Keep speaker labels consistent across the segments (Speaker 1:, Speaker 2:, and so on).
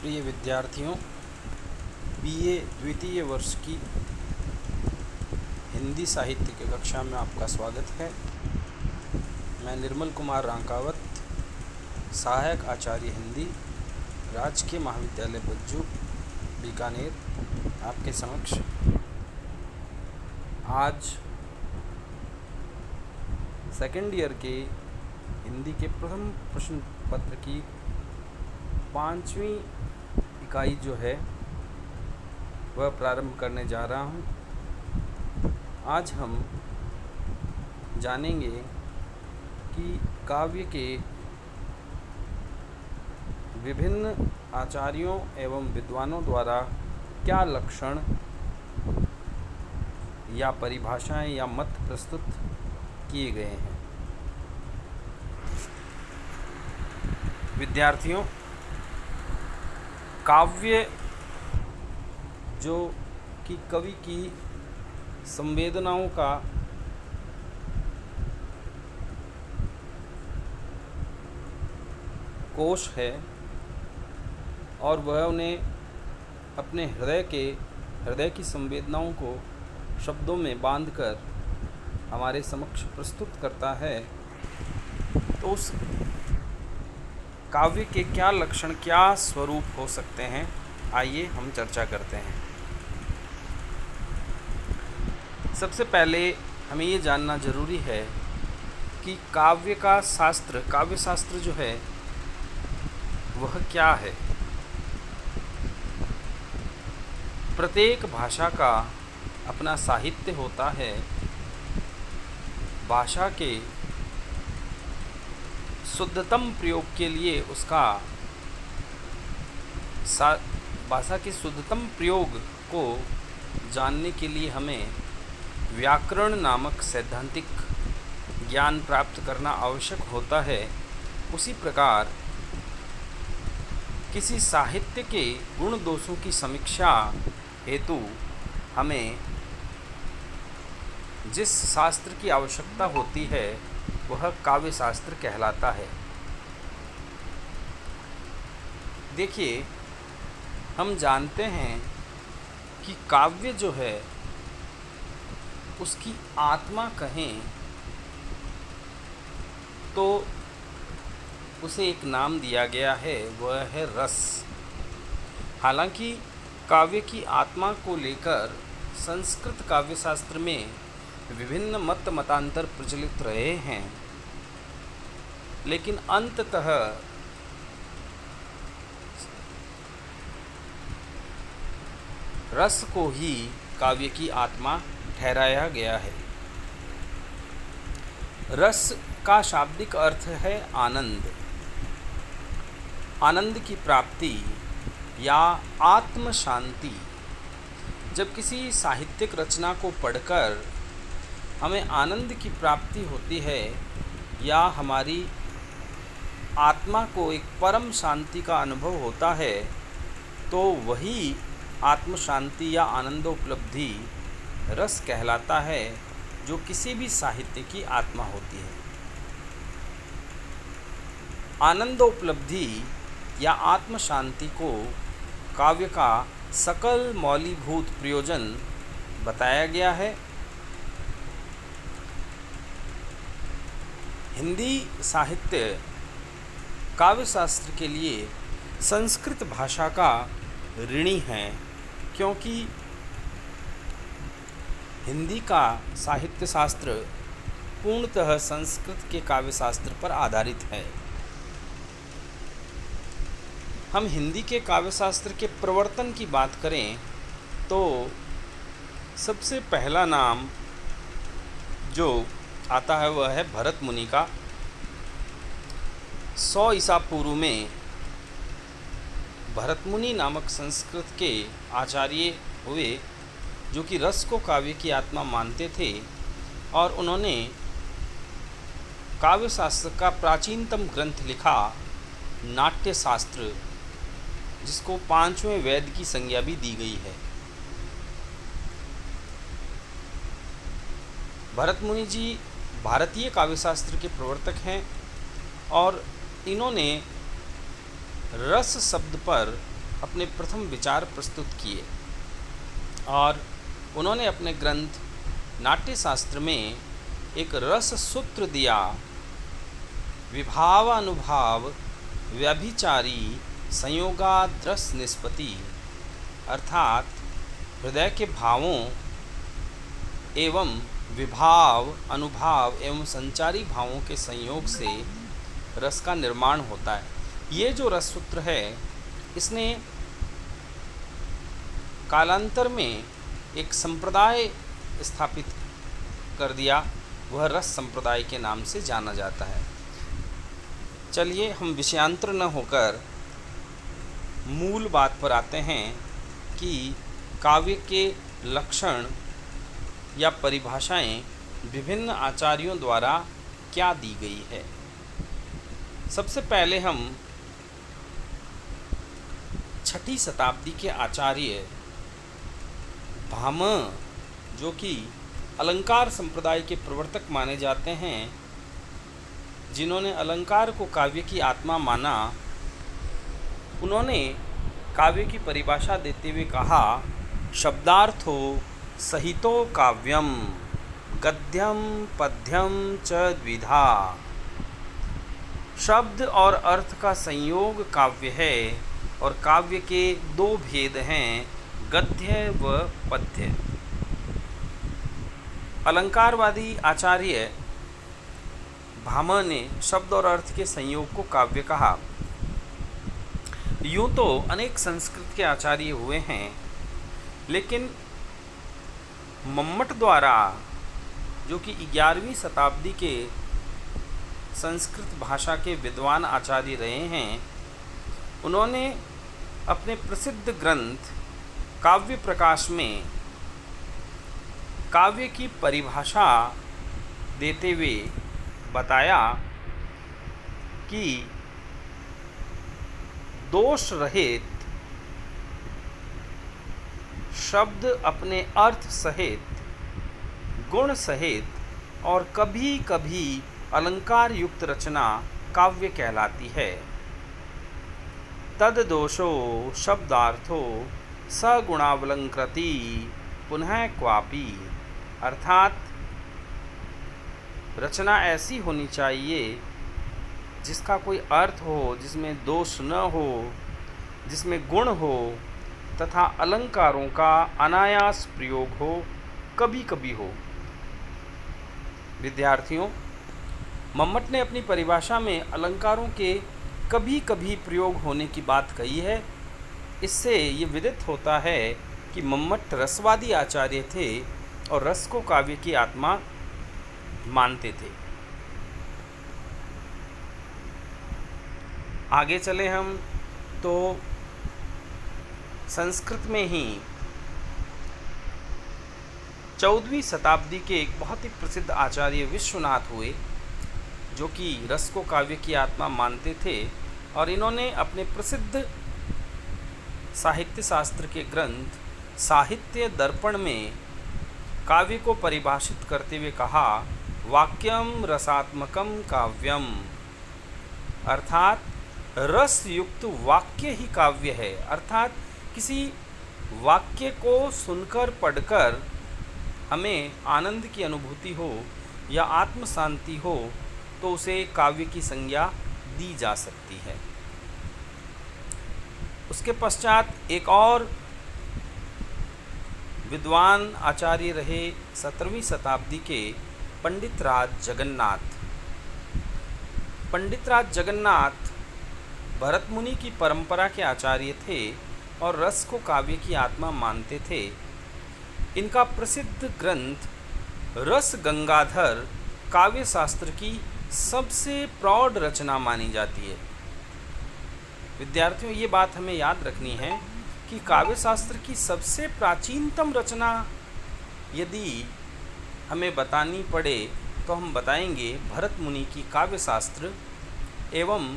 Speaker 1: प्रिय विद्यार्थियों, बीए द्वितीय वर्ष की हिंदी साहित्य की कक्षा में आपका स्वागत है। मैं निर्मल कुमार रांकावत, सहायक आचार्य हिंदी, राजकीय महाविद्यालय बज्जू, बीकानेर, आपके समक्ष आज सेकेंड ईयर के हिंदी के प्रथम प्रश्न पत्र की 5वीं इकाई जो है वह प्रारंभ करने जा रहा हूँ। आज हम जानेंगे कि काव्य के विभिन्न आचार्यों एवं विद्वानों द्वारा क्या लक्षण या परिभाषाएं या मत प्रस्तुत किए गए हैं। विद्यार्थियों, काव्य जो कि कवि की संवेदनाओं का कोश है और वह उन्हें अपने हृदय की संवेदनाओं को शब्दों में बांधकर हमारे समक्ष प्रस्तुत करता है। तो उस काव्य के क्या लक्षण, क्या स्वरूप हो सकते हैं, आइए हम चर्चा करते हैं। सबसे पहले हमें ये जानना जरूरी है कि काव्य शास्त्र जो है वह क्या है। प्रत्येक भाषा का अपना साहित्य होता है। भाषा के शुद्धतम प्रयोग के लिए भाषा के शुद्धतम प्रयोग को जानने के लिए हमें व्याकरण नामक सैद्धांतिक ज्ञान प्राप्त करना आवश्यक होता है। उसी प्रकार किसी साहित्य के गुण दोषों की समीक्षा हेतु हमें जिस शास्त्र की आवश्यकता होती है वह काव्य शास्त्र कहलाता है। देखिए, हम जानते हैं कि काव्य जो है उसकी आत्मा कहें तो उसे एक नाम दिया गया है, वह है रस। हालांकि काव्य की आत्मा को लेकर संस्कृत काव्य शास्त्र में विभिन्न मतांतर प्रचलित रहे हैं, लेकिन अंततः रस को ही काव्य की आत्मा ठहराया गया है। रस का शाब्दिक अर्थ है आनंद, आनंद की प्राप्ति या आत्म शांति। जब किसी साहित्यिक रचना को पढ़कर हमें आनंद की प्राप्ति होती है या हमारी आत्मा को एक परम शांति का अनुभव होता है, तो वही आत्म शांति या आनंदोपलब्धि रस कहलाता है, जो किसी भी साहित्य की आत्मा होती है। आनंदोपलब्धि या आत्म शांति को काव्य का सकल मौलिभूत प्रयोजन बताया गया है। हिंदी साहित्य काव्य शास्त्र के लिए संस्कृत भाषा का ऋणी है, क्योंकि हिंदी का साहित्य शास्त्र पूर्णतः संस्कृत के काव्य शास्त्र पर आधारित है। हम हिंदी के काव्य शास्त्र के प्रवर्तन की बात करें तो सबसे पहला नाम जो आता है वह है भरत मुनि का। 100 ईसा पूर्व में भरत मुनि नामक संस्कृत के आचार्य हुए, जो कि रस को काव्य की आत्मा मानते थे, और उन्होंने काव्य शास्त्र का प्राचीनतम ग्रंथ लिखा, नाट्य शास्त्र, जिसको 5वें वेद की संज्ञा भी दी गई है। भरत मुनि जी भारतीय काव्य शास्त्र के प्रवर्तक हैं और इन्होंने रस शब्द पर अपने प्रथम विचार प्रस्तुत किए और उन्होंने अपने ग्रंथ नाट्य शास्त्र में एक रस सूत्र दिया। विभावानुभाव व्यभिचारी संयोगाद्रस निष्पत्ति, अर्थात हृदय के भावों एवं विभाव अनुभाव एवं संचारी भावों के संयोग से रस का निर्माण होता है। ये जो रस सूत्र है इसने कालांतर में एक संप्रदाय स्थापित कर दिया, वह रस संप्रदाय के नाम से जाना जाता है। चलिए हम विषयांतर न होकर मूल बात पर आते हैं कि काव्य के लक्षण या परिभाषाएं विभिन्न आचार्यों द्वारा क्या दी गई है। सबसे पहले हम 6ठी शताब्दी के आचार्य भामह, जो कि अलंकार संप्रदाय के प्रवर्तक माने जाते हैं, जिन्होंने अलंकार को काव्य की आत्मा माना, उन्होंने काव्य की परिभाषा देते हुए कहा, शब्दार्थो सहितो काव्यम गद्यम पद्यम च द्विधा। शब्द और अर्थ का संयोग काव्य है और काव्य के दो भेद हैं, गद्य व पद्य। अलंकारवादी आचार्य भामह ने शब्द और अर्थ के संयोग को काव्य कहा। यूँ तो अनेक संस्कृत के आचार्य हुए हैं, लेकिन मम्मट द्वारा, जो कि 11वीं शताब्दी के संस्कृत भाषा के विद्वान आचार्य रहे हैं, उन्होंने अपने प्रसिद्ध ग्रंथ काव्य प्रकाश में काव्य की परिभाषा देते हुए बताया कि दोष रहित शब्द अपने अर्थ सहित, गुण सहित और कभी कभी अलंकार युक्त रचना काव्य कहलाती है। तद दोषो शब्दार्थो सगुणावलंकृति पुनः क्वापि, अर्थात रचना ऐसी होनी चाहिए जिसका कोई अर्थ हो, जिसमें दोष न हो, जिसमें गुण हो तथा अलंकारों का अनायास प्रयोग हो, कभी कभी हो। विद्यार्थियों, मम्मट ने अपनी परिभाषा में अलंकारों के कभी कभी प्रयोग होने की बात कही है। इससे ये विदित होता है कि मम्मट रसवादी आचार्य थे और रस को काव्य की आत्मा मानते थे। आगे चले हम तो संस्कृत में ही 14वीं शताब्दी के एक बहुत ही प्रसिद्ध आचार्य विश्वनाथ हुए, जो कि रस को काव्य की आत्मा मानते थे और इन्होंने अपने प्रसिद्ध साहित्य शास्त्र के ग्रंथ साहित्य दर्पण में काव्य को परिभाषित करते हुए कहा, वाक्यम रसात्मकम काव्यम, अर्थात रस युक्त वाक्य ही काव्य है। अर्थात किसी वाक्य को सुनकर पढ़कर हमें आनंद की अनुभूति हो या आत्म शांति हो तो उसे काव्य की संज्ञा दी जा सकती है। उसके पश्चात एक और विद्वान आचार्य रहे 17वीं शताब्दी के पंडित राज जगन्नाथ। पंडित राज जगन्नाथ भरत मुनि की परंपरा के आचार्य थे और रस को काव्य की आत्मा मानते थे। इनका प्रसिद्ध ग्रंथ रस गंगाधर काव्य शास्त्र की सबसे प्रौढ़ रचना मानी जाती है। विद्यार्थियों, ये बात हमें याद रखनी है कि काव्य शास्त्र की सबसे प्राचीनतम रचना यदि हमें बतानी पड़े तो हम बताएंगे भरत मुनि की काव्य शास्त्र, एवं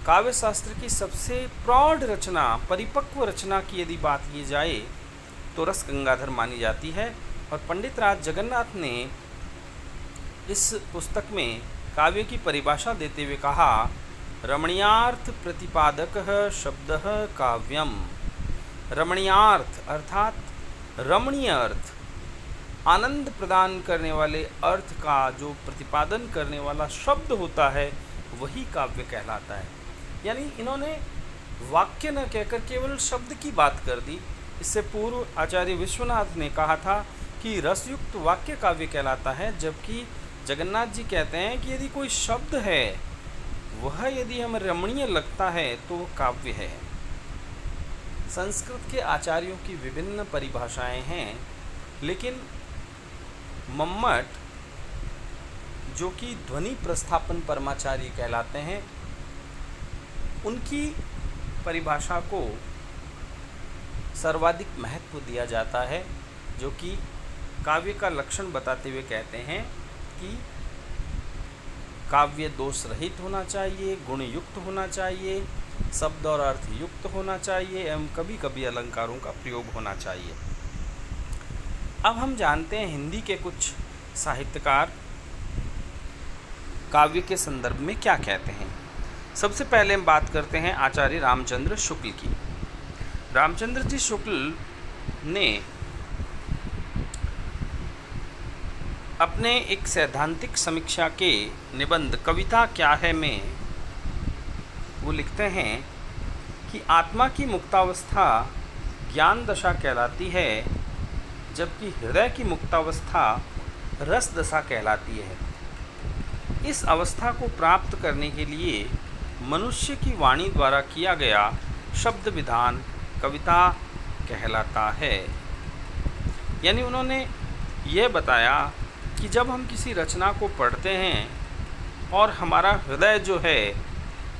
Speaker 1: काव्य शास्त्र की सबसे प्रौढ़ रचना, परिपक्व रचना की यदि बात की जाए तो रस गंगाधर मानी जाती है। और पंडित राज जगन्नाथ ने इस पुस्तक में काव्य की परिभाषा देते हुए कहा, रमणीयार्थ प्रतिपादकः शब्दः काव्यम। रमणीयार्थ अर्थात रमणीय अर्थ, आनंद प्रदान करने वाले अर्थ का जो प्रतिपादन करने वाला शब्द होता है वही काव्य कहलाता है। यानी इन्होंने वाक्य न कहकर केवल शब्द की बात कर दी। इससे पूर्व आचार्य विश्वनाथ ने कहा था कि रसयुक्त वाक्य काव्य कहलाता है, जबकि जगन्नाथ जी कहते हैं कि यदि कोई शब्द है वह यदि हमें रमणीय लगता है तो वो काव्य है। संस्कृत के आचार्यों की विभिन्न परिभाषाएं हैं, लेकिन मम्मट जो कि ध्वनि प्रस्थापन परमाचार्य कहलाते हैं, उनकी परिभाषा को सर्वाधिक महत्व दिया जाता है, जो कि काव्य का लक्षण बताते हुए कहते हैं कि काव्य दोष रहित होना चाहिए, गुण युक्त होना चाहिए, शब्द और अर्थ युक्त होना चाहिए एवं कभी कभी अलंकारों का प्रयोग होना चाहिए। अब हम जानते हैं हिंदी के कुछ साहित्यकार काव्य के संदर्भ में क्या कहते हैं। सबसे पहले हम बात करते हैं आचार्य रामचंद्र शुक्ल की। रामचंद्र जी शुक्ल ने अपने एक सैद्धांतिक समीक्षा के निबंध कविता क्या है में वो लिखते हैं कि आत्मा की मुक्तावस्था ज्ञान दशा कहलाती है, जबकि हृदय की मुक्तावस्था रस दशा कहलाती है। इस अवस्था को प्राप्त करने के लिए मनुष्य की वाणी द्वारा किया गया शब्द विधान कविता कहलाता है। यानी उन्होंने यह बताया कि जब हम किसी रचना को पढ़ते हैं और हमारा हृदय जो है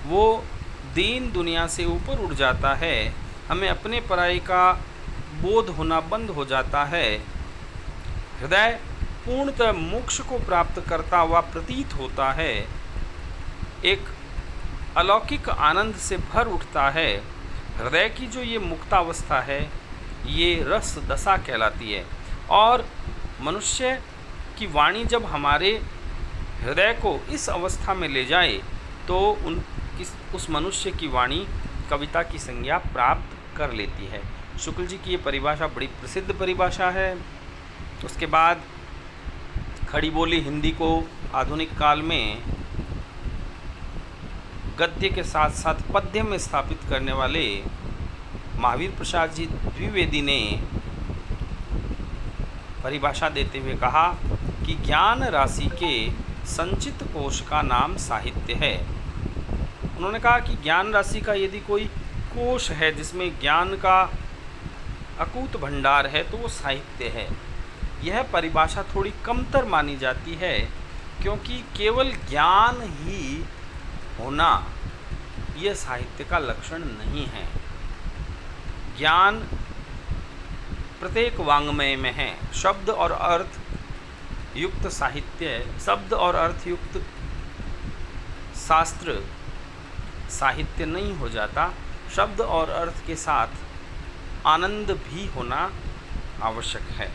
Speaker 1: वो दीन दुनिया से ऊपर उठ जाता है, हमें अपने पराई का बोध होना बंद हो जाता है, हृदय पूर्णतः मोक्ष को प्राप्त करता हुआ प्रतीत होता है, एक अलौकिक आनंद से भर उठता है। हृदय की जो ये मुक्तावस्था है ये रस दशा कहलाती है। और मनुष्य की वाणी जब हमारे हृदय को इस अवस्था में ले जाए तो उस मनुष्य की वाणी कविता की संज्ञा प्राप्त कर लेती है। शुक्ल जी की ये परिभाषा बड़ी प्रसिद्ध परिभाषा है। उसके बाद खड़ी बोली हिंदी को आधुनिक काल में गद्य के साथ साथ पद्य में स्थापित करने वाले महावीर प्रसाद जी द्विवेदी ने परिभाषा देते हुए कहा कि ज्ञान राशि के संचित कोश का नाम साहित्य है। उन्होंने कहा कि ज्ञान राशि का यदि कोई कोश है जिसमें ज्ञान का अकूत भंडार है तो वो साहित्य है। यह परिभाषा थोड़ी कमतर मानी जाती है, क्योंकि केवल ज्ञान ही होना यह साहित्य का लक्षण नहीं है। ज्ञान प्रत्येक वाङ्मय में है। शब्द और अर्थ युक्त साहित्य, शब्द और अर्थ युक्त शास्त्र साहित्य नहीं हो जाता। शब्द और अर्थ के साथ आनंद भी होना आवश्यक है।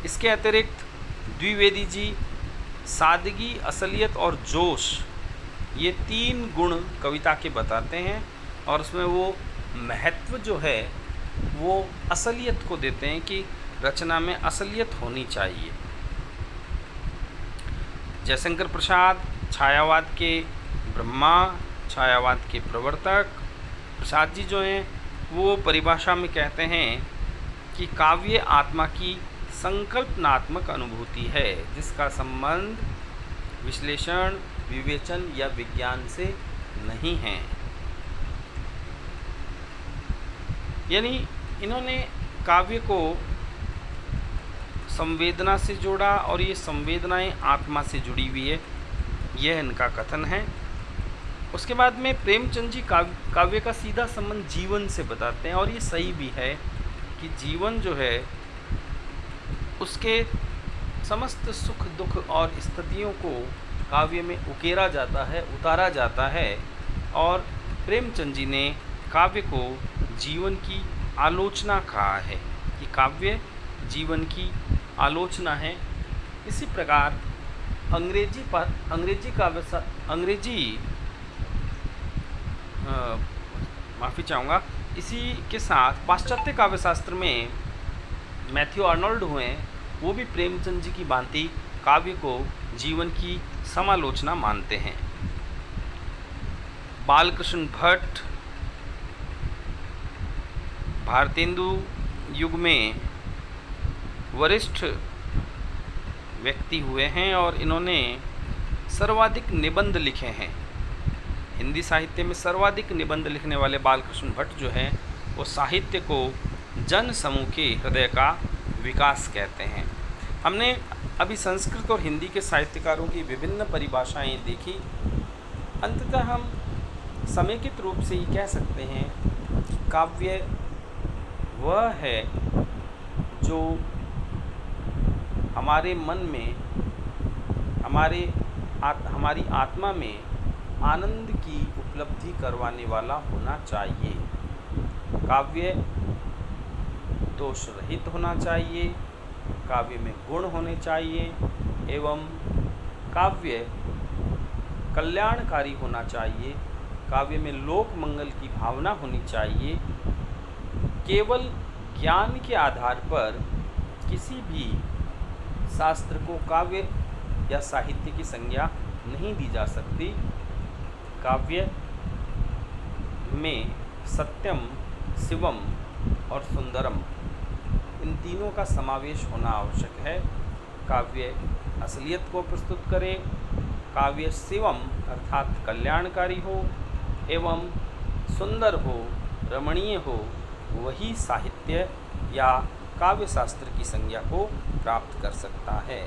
Speaker 1: इसके अतिरिक्त द्विवेदी जी सादगी, असलियत और जोश ये 3 गुण कविता के बताते हैं, और उसमें वो महत्व जो है वो असलियत को देते हैं कि रचना में असलियत होनी चाहिए। जयशंकर प्रसाद छायावाद के ब्रह्मा, छायावाद के प्रवर्तक प्रसाद जी जो हैं वो परिभाषा में कहते हैं कि काव्य आत्मा की संकल्पनात्मक अनुभूति है, जिसका संबंध विश्लेषण, विवेचन या विज्ञान से नहीं है। यानी इन्होंने काव्य को संवेदना से जोड़ा और ये संवेदनाएं आत्मा से जुड़ी हुई है, यह इनका कथन है। उसके बाद में प्रेमचंद जी काव्य का सीधा संबंध जीवन से बताते हैं, और ये सही भी है कि जीवन जो है उसके समस्त सुख दुख और स्थितियों को काव्य में उकेरा जाता है, उतारा जाता है। और प्रेमचंद जी ने काव्य को जीवन की आलोचना कहा है कि काव्य जीवन की आलोचना है। इसी प्रकार अंग्रेजी माफ़ी चाहूँगा। इसी के साथ पाश्चात्य काव्यशास्त्र में मैथ्यू आर्नोल्ड हुए, वो भी प्रेमचंद जी की भांति काव्य को जीवन की समालोचना मानते हैं। बालकृष्ण भट्ट भारतेंदु युग में वरिष्ठ व्यक्ति हुए हैं और इन्होंने सर्वाधिक निबंध लिखे हैं। हिंदी साहित्य में सर्वाधिक निबंध लिखने वाले बालकृष्ण भट्ट जो हैं वो साहित्य को जन समूह के हृदय का विकास कहते हैं। हमने अभी संस्कृत और हिंदी के साहित्यकारों की विभिन्न परिभाषाएं देखी। अंततः हम समेकित रूप से ये कह सकते हैं कि काव्य वह है जो हमारे मन में, हमारी आत्मा में आनंद की उपलब्धि करवाने वाला होना चाहिए। काव्य दोष रहित होना चाहिए, काव्य में गुण होने चाहिए एवं काव्य कल्याणकारी होना चाहिए। काव्य में लोक मंगल की भावना होनी चाहिए। केवल ज्ञान के आधार पर किसी भी शास्त्र को काव्य या साहित्य की संज्ञा नहीं दी जा सकती। काव्य में सत्यम, शिवम और सुंदरम, इन तीनों का समावेश होना आवश्यक है। काव्य असलियत को प्रस्तुत करे, काव्य शिवम अर्थात कल्याणकारी हो एवं सुंदर हो, रमणीय हो, वही साहित्य या काव्य शास्त्र की संज्ञा को प्राप्त कर सकता है।